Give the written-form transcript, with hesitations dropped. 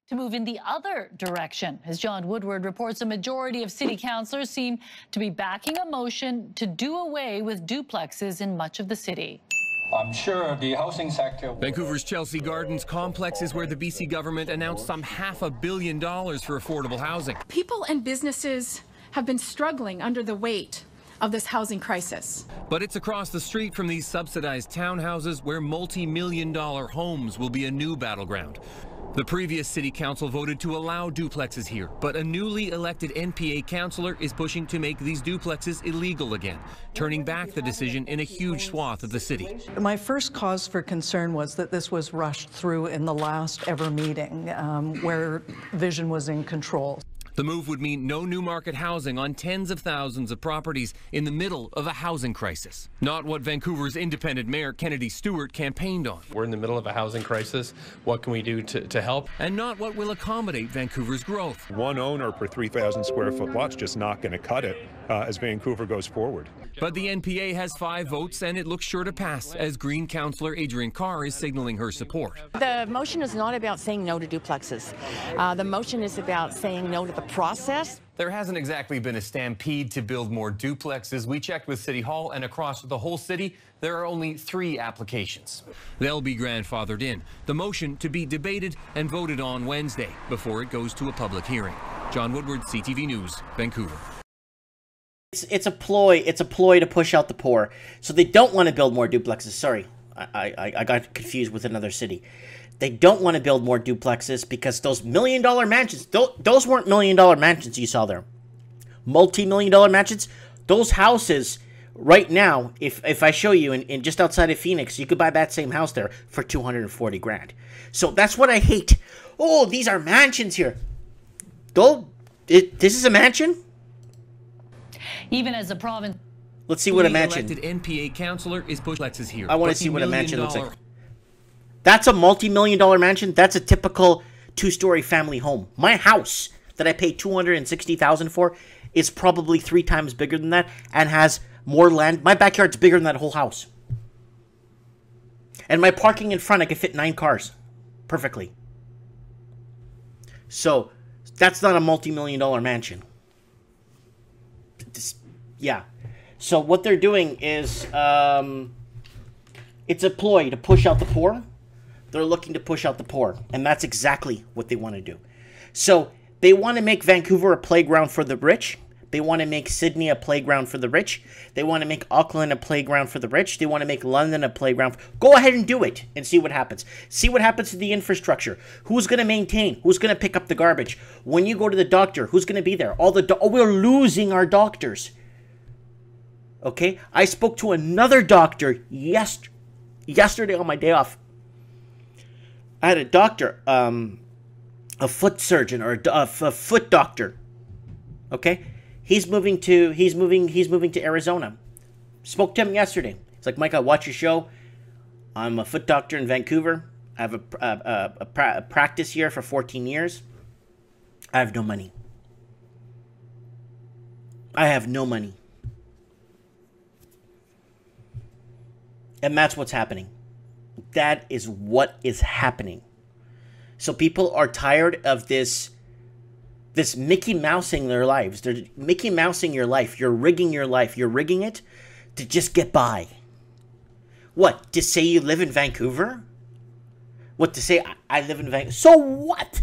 to move in the other direction. As John Woodward reports, a majority of city councillors seem to be backing a motion to do away with duplexes in much of the city. I'm sure the housing sector... Vancouver's Chelsea Gardens complex is where the BC government announced some $500 million for affordable housing. People and businesses have been struggling under the weight of this housing crisis. But it's across the street from these subsidized townhouses where multi-million-dollar homes will be a new battleground. The previous city council voted to allow duplexes here, but a newly elected NPA councillor is pushing to make these duplexes illegal again, turning back the decision in a huge swath of the city. My first cause for concern was that this was rushed through in the last ever meeting where Vision was in control. The move would mean no new market housing on tens of thousands of properties in the middle of a housing crisis. Not what Vancouver's independent mayor Kennedy Stewart campaigned on. We're in the middle of a housing crisis. What can we do to help? And not what will accommodate Vancouver's growth. One owner per 3,000 square foot lot's just not going to cut it as Vancouver goes forward. But the NPA has 5 votes and it looks sure to pass, as Green councillor Adrienne Carr is signaling her support. The motion is not about saying no to duplexes. The motion is about saying no to the process. There hasn't exactly been a stampede to build more duplexes. We checked with City Hall, and across the whole city, there are only 3 applications. They'll be grandfathered in. The motion to be debated and voted on Wednesday before it goes to a public hearing. John Woodward, CTV News, Vancouver. It's a ploy. It's a ploy to push out the poor. So they don't want to build more duplexes. Sorry, I got confused with another city. They don't want to build more duplexes because those million-dollar mansions, those weren't million-dollar mansions you saw there. Multi-million-dollar mansions, those houses right now, if I show you in just outside of Phoenix, you could buy that same house there for 240 grand. So that's what I hate. Oh, these are mansions here. This is a mansion? Even as the province... Let's see what a mansion... elected NPA councillor is pushing duplexes here. I want to see what a mansion looks like. That's a multi-million-dollar mansion. That's a typical 2-story family home. My house that I paid $260,000 for is probably 3 times bigger than that and has more land. My backyard's bigger than that whole house. And my parking in front, I could fit 9 cars perfectly. So that's not a multi-million-dollar mansion. Yeah. So what they're doing is it's a ploy to push out the poor. They're looking to push out the poor, and that's exactly what they want to do. So they want to make Vancouver a playground for the rich. They want to make Sydney a playground for the rich. They want to make Auckland a playground for the rich. They want to make London a playground. Go ahead and do it and see what happens. See what happens to the infrastructure. Who's going to maintain? Who's going to pick up the garbage? When you go to the doctor, who's going to be there? We're losing our doctors. Okay? I spoke to another doctor yesterday on my day off. I had a doctor, a foot surgeon or a foot doctor. Okay, he's moving to Arizona. Spoke to him yesterday. He's like, Mike, I watch your show. I'm a foot doctor in Vancouver. I have a practice here for 14 years. I have no money. I have no money. And that's what's happening. That is what is happening. So people are tired of this Mickey Mousing their lives. They're Mickey Mousing your life. You're rigging your life. You're rigging it to just get by. What? To say you live in Vancouver? What, to say I live in Vancouver? So what?